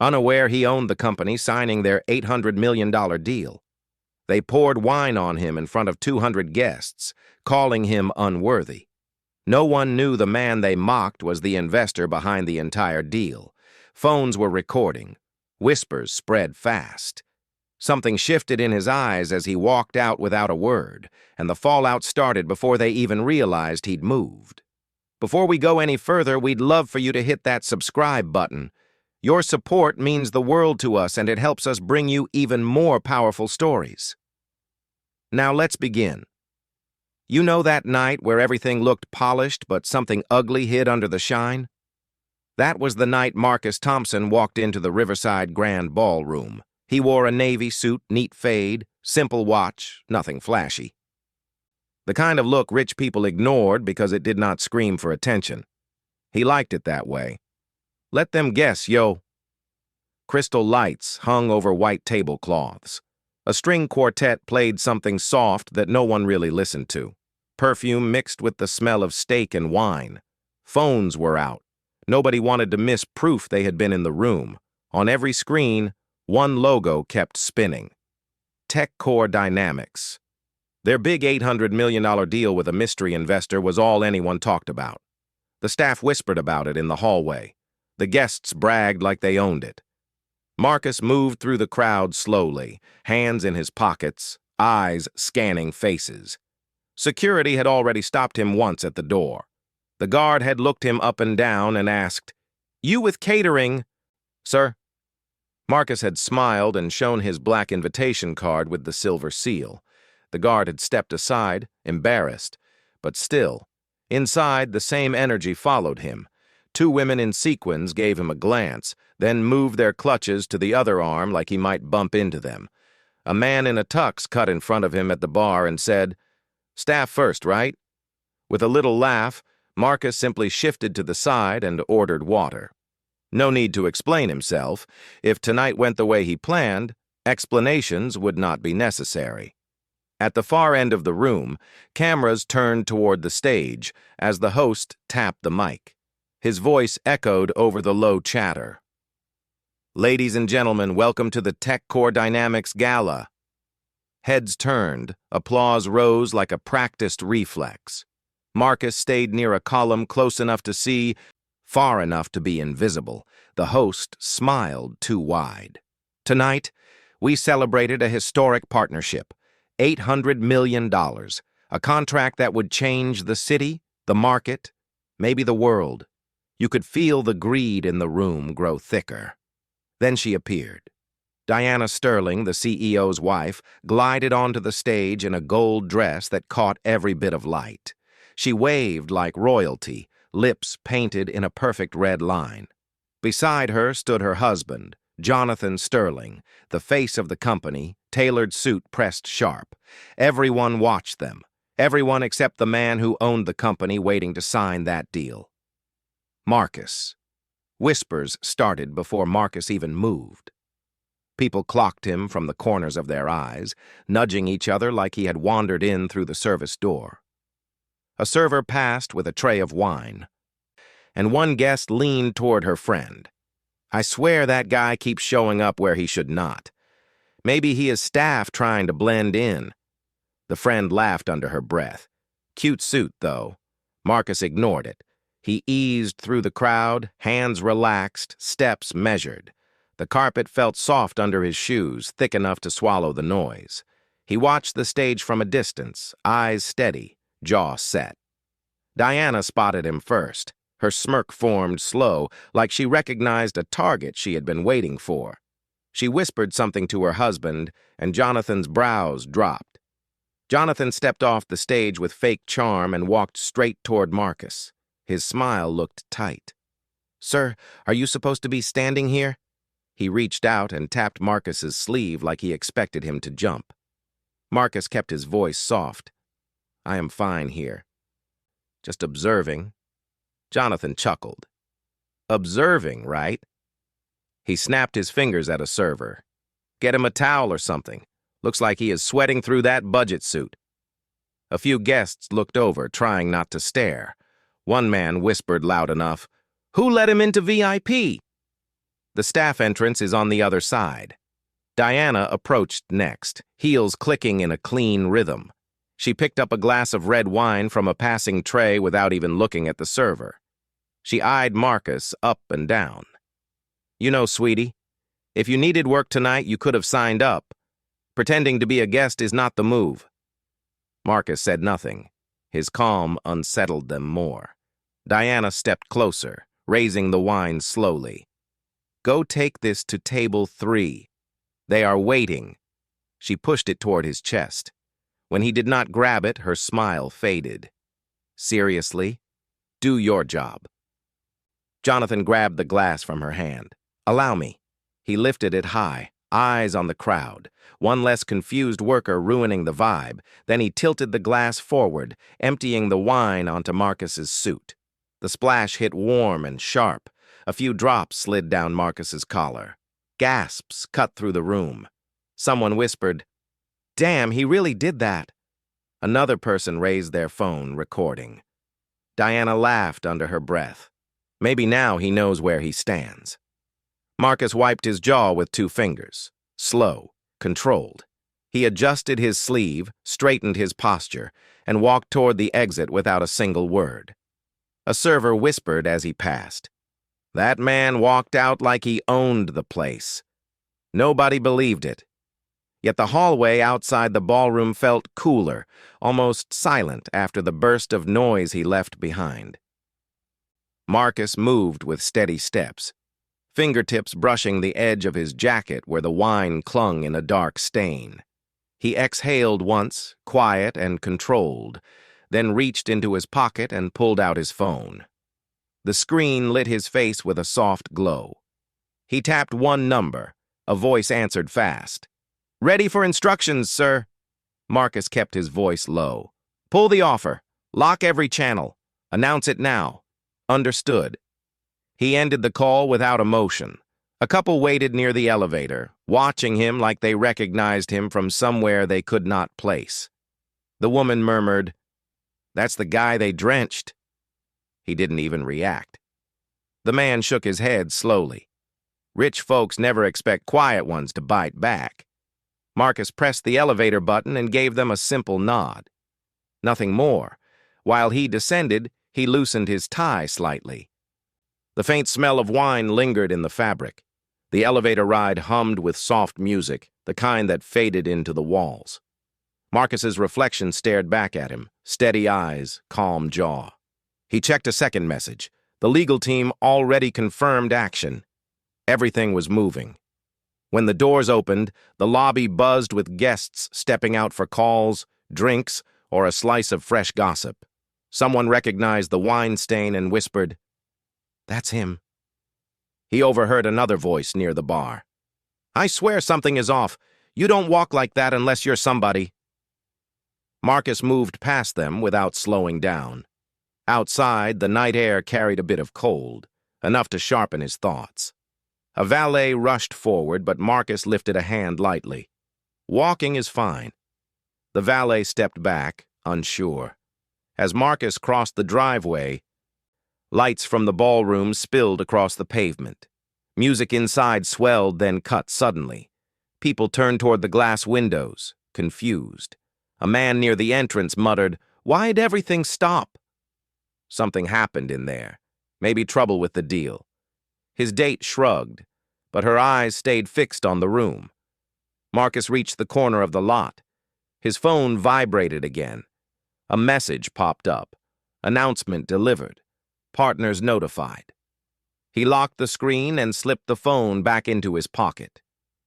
unaware he owned the company signing their $800 million deal. They poured wine on him in front of 200 guests, calling him unworthy. No one knew the man they mocked was the investor behind the entire deal. Phones were recording. Whispers spread fast. Something shifted in his eyes as he walked out without a word, and the fallout started before they even realized he'd moved. Before we go any further, we'd love for you to hit that subscribe button. Your support means the world to us, and it helps us bring you even more powerful stories. Now let's begin. You know that night where everything looked polished but something ugly hid under the shine? That was the night Marcus Thompson walked into the Riverside Grand Ballroom. He wore a navy suit, neat fade, simple watch, nothing flashy. The kind of look rich people ignored because it did not scream for attention. He liked it that way. Let them guess, yo. Crystal lights hung over white tablecloths. A string quartet played something soft that no one really listened to. Perfume mixed with the smell of steak and wine. Phones were out. Nobody wanted to miss proof they had been in the room. On every screen, one logo kept spinning. TechCore Dynamics. Their big $800 million deal with a mystery investor was all anyone talked about. The staff whispered about it in the hallway. The guests bragged like they owned it. Marcus moved through the crowd slowly, hands in his pockets, eyes scanning faces. Security had already stopped him once at the door. The guard had looked him up and down and asked, "You with catering?" "Sir?" Marcus had smiled and shown his black invitation card with the silver seal. The guard had stepped aside, embarrassed, but still. Inside, the same energy followed him. Two women in sequins gave him a glance, then moved their clutches to the other arm like he might bump into them. A man in a tux cut in front of him at the bar and said, "Staff first, right?" With a little laugh, Marcus simply shifted to the side and ordered water. No need to explain himself. If tonight went the way he planned, explanations would not be necessary. At the far end of the room, cameras turned toward the stage as the host tapped the mic. His voice echoed over the low chatter. "Ladies and gentlemen, welcome to the TechCore Dynamics Gala." Heads turned, applause rose like a practiced reflex. Marcus stayed near a column close enough to see, far enough to be invisible. The host smiled too wide. "Tonight, we celebrated a historic partnership, $800 million, a contract that would change the city, the market, maybe the world." You could feel the greed in the room grow thicker. Then she appeared. Diana Sterling, the CEO's wife, glided onto the stage in a gold dress that caught every bit of light. She waved like royalty, lips painted in a perfect red line. Beside her stood her husband, Jonathan Sterling, the face of the company, tailored suit pressed sharp. Everyone watched them, everyone except the man who owned the company waiting to sign that deal. Marcus. Whispers started before Marcus even moved. People clocked him from the corners of their eyes, nudging each other like he had wandered in through the service door. A server passed with a tray of wine, and one guest leaned toward her friend. "I swear that guy keeps showing up where he should not. Maybe he is staff trying to blend in." The friend laughed under her breath. Cute suit, though. Marcus ignored it. He eased through the crowd, hands relaxed, steps measured. The carpet felt soft under his shoes, thick enough to swallow the noise. He watched the stage from a distance, eyes steady, jaw set. Diana spotted him first. Her smirk formed slow, like she recognized a target she had been waiting for. She whispered something to her husband, and Jonathan's brows dropped. Jonathan stepped off the stage with fake charm and walked straight toward Marcus. His smile looked tight. "Sir, are you supposed to be standing here?" He reached out and tapped Marcus's sleeve like he expected him to jump. Marcus kept his voice soft. "I am fine here. Just observing." Jonathan chuckled. "Observing, right?" He snapped his fingers at a server. "Get him a towel or something. Looks like he is sweating through that budget suit." A few guests looked over, trying not to stare. One man whispered loud enough, "Who let him into VIP?" The staff entrance is on the other side. Diana approached next, heels clicking in a clean rhythm. She picked up a glass of red wine from a passing tray without even looking at the server. She eyed Marcus up and down. "You know, sweetie, if you needed work tonight, you could have signed up. Pretending to be a guest is not the move." Marcus said nothing. His calm unsettled them more. Diana stepped closer, raising the wine slowly. "Go take this to table 3. They are waiting." She pushed it toward his chest. When he did not grab it, her smile faded. "Seriously? Do your job." Jonathan grabbed the glass from her hand. "Allow me." He lifted it high, eyes on the crowd, one less confused worker ruining the vibe. Then he tilted the glass forward, emptying the wine onto Marcus's suit. The splash hit warm and sharp. A few drops slid down Marcus's collar. Gasps cut through the room. Someone whispered, "Damn, he really did that." Another person raised their phone, recording. Diana laughed under her breath. Maybe now he knows where he stands. Marcus wiped his jaw with 2 fingers. Slow, controlled. He adjusted his sleeve, straightened his posture, and walked toward the exit without a single word. A server whispered as he passed. That man walked out like he owned the place. Nobody believed it. Yet the hallway outside the ballroom felt cooler, almost silent after the burst of noise he left behind. Marcus moved with steady steps, fingertips brushing the edge of his jacket where the wine clung in a dark stain. He exhaled once, quiet and controlled, then reached into his pocket and pulled out his phone. The screen lit his face with a soft glow. He tapped one number. A voice answered fast. "Ready for instructions, sir." Marcus kept his voice low. "Pull the offer. Lock every channel. Announce it now." "Understood." He ended the call without emotion. A couple waited near the elevator, watching him like they recognized him from somewhere they could not place. The woman murmured, "That's the guy they drenched." He didn't even react. The man shook his head slowly. Rich folks never expect quiet ones to bite back. Marcus pressed the elevator button and gave them a simple nod. Nothing more. While he descended, he loosened his tie slightly. The faint smell of wine lingered in the fabric. The elevator ride hummed with soft music, the kind that faded into the walls. Marcus's reflection stared back at him, steady eyes, calm jaw. He checked a second message. The legal team already confirmed action. Everything was moving. When the doors opened, the lobby buzzed with guests stepping out for calls, drinks, or a slice of fresh gossip. Someone recognized the wine stain and whispered, "That's him." He overheard another voice near the bar. "I swear something is off. You don't walk like that unless you're somebody." Marcus moved past them without slowing down. Outside, the night air carried a bit of cold, enough to sharpen his thoughts. A valet rushed forward, but Marcus lifted a hand lightly. "Walking is fine." The valet stepped back, unsure. As Marcus crossed the driveway, lights from the ballroom spilled across the pavement. Music inside swelled, then cut suddenly. People turned toward the glass windows, confused. A man near the entrance muttered, "Why'd everything stop?" Something happened in there. Maybe trouble with the deal. His date shrugged, but her eyes stayed fixed on the room. Marcus reached the corner of the lot. His phone vibrated again. A message popped up. Announcement delivered. Partners notified. He locked the screen and slipped the phone back into his pocket.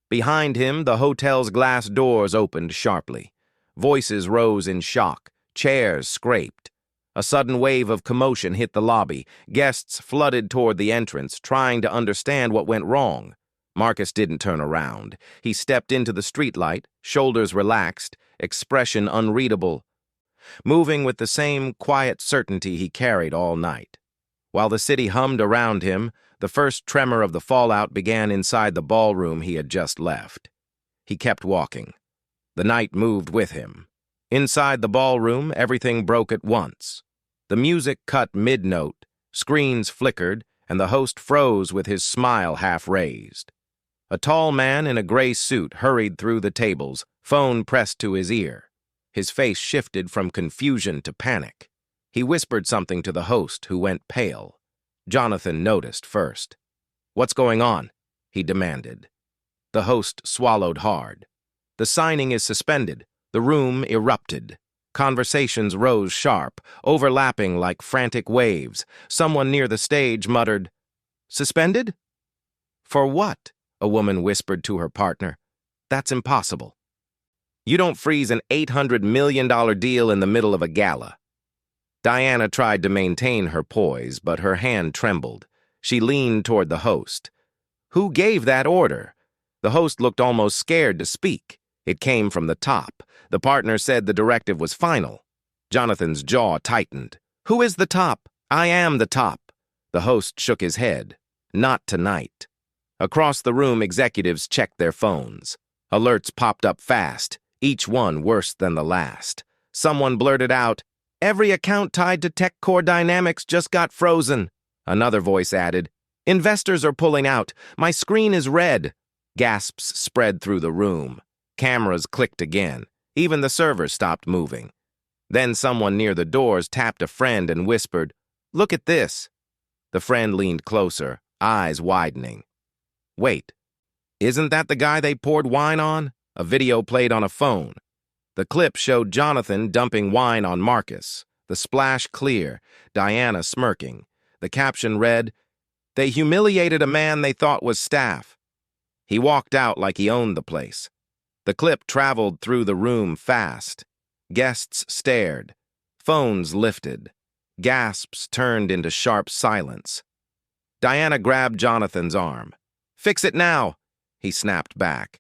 Behind him, the hotel's glass doors opened sharply. Voices rose in shock. Chairs scraped. A sudden wave of commotion hit the lobby. Guests flooded toward the entrance, trying to understand what went wrong. Marcus didn't turn around. He stepped into the streetlight, shoulders relaxed, expression unreadable, moving with the same quiet certainty he carried all night. While the city hummed around him, the first tremor of the fallout began inside the ballroom he had just left. He kept walking. The night moved with him. Inside the ballroom, everything broke at once. The music cut mid-note, screens flickered, and the host froze with his smile half raised. A tall man in a gray suit hurried through the tables, phone pressed to his ear. His face shifted from confusion to panic. He whispered something to the host, who went pale. Jonathan noticed first. "What's going on?" he demanded. The host swallowed hard. "The signing is suspended." The room erupted. Conversations rose sharp, overlapping like frantic waves. Someone near the stage muttered, "Suspended? For what?" a woman whispered to her partner. "That's impossible. You don't freeze an $800 million deal in the middle of a gala." Diana tried to maintain her poise, but her hand trembled. She leaned toward the host. "Who gave that order?" The host looked almost scared to speak. It came from the top. The partner said the directive was final. Jonathan's jaw tightened. "Who is the top?" "I am the top." The host shook his head. "Not tonight." Across the room, executives checked their phones. Alerts popped up fast, each one worse than the last. Someone blurted out, "Every account tied to Tech Core Dynamics just got frozen." Another voice added, "Investors are pulling out. My screen is red." Gasps spread through the room. Cameras clicked again. Even the server stopped moving. Then someone near the doors tapped a friend and whispered, "Look at this." The friend leaned closer, eyes widening. "Wait, isn't that the guy they poured wine on?" A video played on a phone. The clip showed Jonathan dumping wine on Marcus, the splash clear, Diana smirking. The caption read, "They humiliated a man they thought was staff." He walked out like he owned the place. The clip traveled through the room fast. Guests stared. Phones lifted. Gasps turned into sharp silence. Diana grabbed Jonathan's arm. "Fix it now," he snapped back.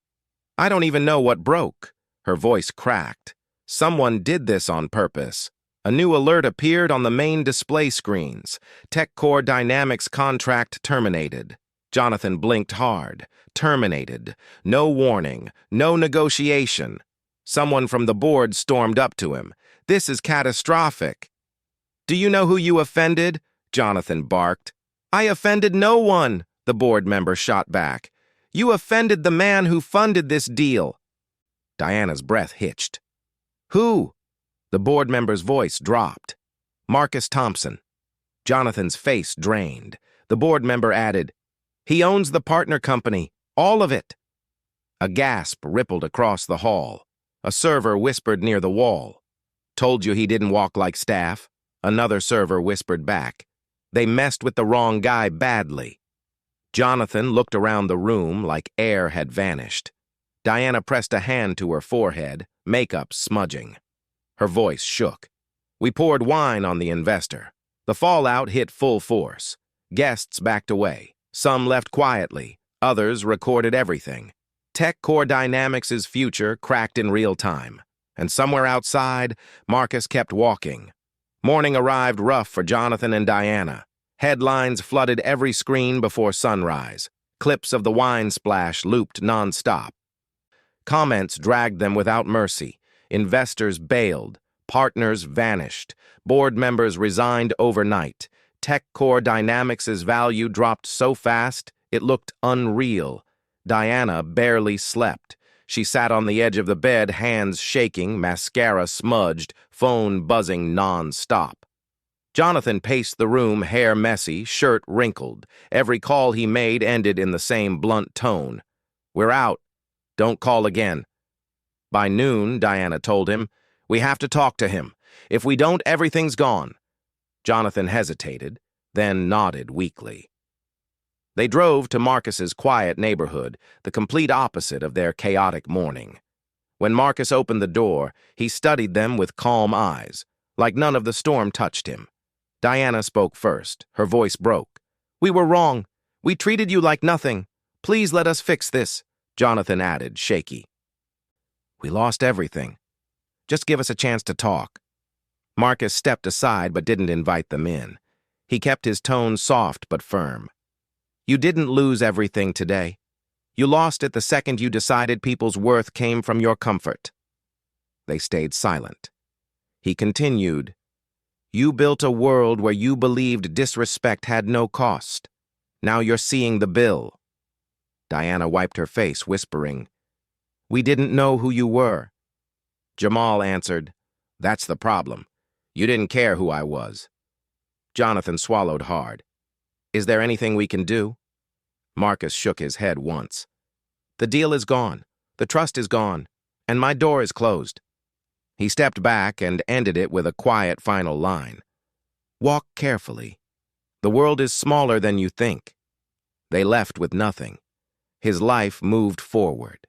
"I don't even know what broke." Her voice cracked. Someone did this on purpose. A new alert appeared on the main display screens. Tech Core Dynamics contract terminated. Jonathan blinked hard. Terminated. No warning. No negotiation. Someone from the board stormed up to him. "This is catastrophic." "Do you know who you offended?" Jonathan barked. "I offended no one," the board member shot back. "You offended the man who funded this deal." Diana's breath hitched. "Who?" The board member's voice dropped. "Marcus Thompson." Jonathan's face drained. The board member added, "He owns the partner company. All of it." A gasp rippled across the hall. A server whispered near the wall. "Told you he didn't walk like staff." Another server whispered back. "They messed with the wrong guy badly." Jonathan looked around the room like air had vanished. Diana pressed a hand to her forehead, makeup smudging. Her voice shook. "We poured wine on the investor. The fallout hit full force. Guests backed away. Some left quietly. Others recorded everything. Tech Core Dynamics' future cracked in real time. And somewhere outside, Marcus kept walking. Morning arrived rough for Jonathan and Diana. Headlines flooded every screen before sunrise. Clips of the wine splash looped nonstop. Comments dragged them without mercy. Investors bailed. Partners vanished. Board members resigned overnight. Tech Core Dynamics' value dropped so fast, it looked unreal. Diana barely slept. She sat on the edge of the bed, hands shaking, mascara smudged, phone buzzing non-stop. Jonathan paced the room, hair messy, shirt wrinkled. Every call he made ended in the same blunt tone. "We're out. Don't call again." By noon, Diana told him, "We have to talk to him. If we don't, everything's gone." Jonathan hesitated, then nodded weakly. They drove to Marcus's quiet neighborhood, the complete opposite of their chaotic morning. When Marcus opened the door, he studied them with calm eyes, like none of the storm touched him. Diana spoke first. Her voice broke. "We were wrong. We treated you like nothing. Please let us fix this," Jonathan added, shaky. "We lost everything. Just give us a chance to talk." Marcus stepped aside but didn't invite them in. He kept his tone soft but firm. "You didn't lose everything today. You lost it the second you decided people's worth came from your comfort." They stayed silent. He continued, "You built a world where you believed disrespect had no cost. Now you're seeing the bill." Diana wiped her face, whispering, "We didn't know who you were." Jamal answered, "That's the problem. You didn't care who I was." Jonathan swallowed hard. "Is there anything we can do?" Marcus shook his head once. "The deal is gone, the trust is gone, and my door is closed." He stepped back and ended it with a quiet final line. "Walk carefully. The world is smaller than you think." They left with nothing. His life moved forward.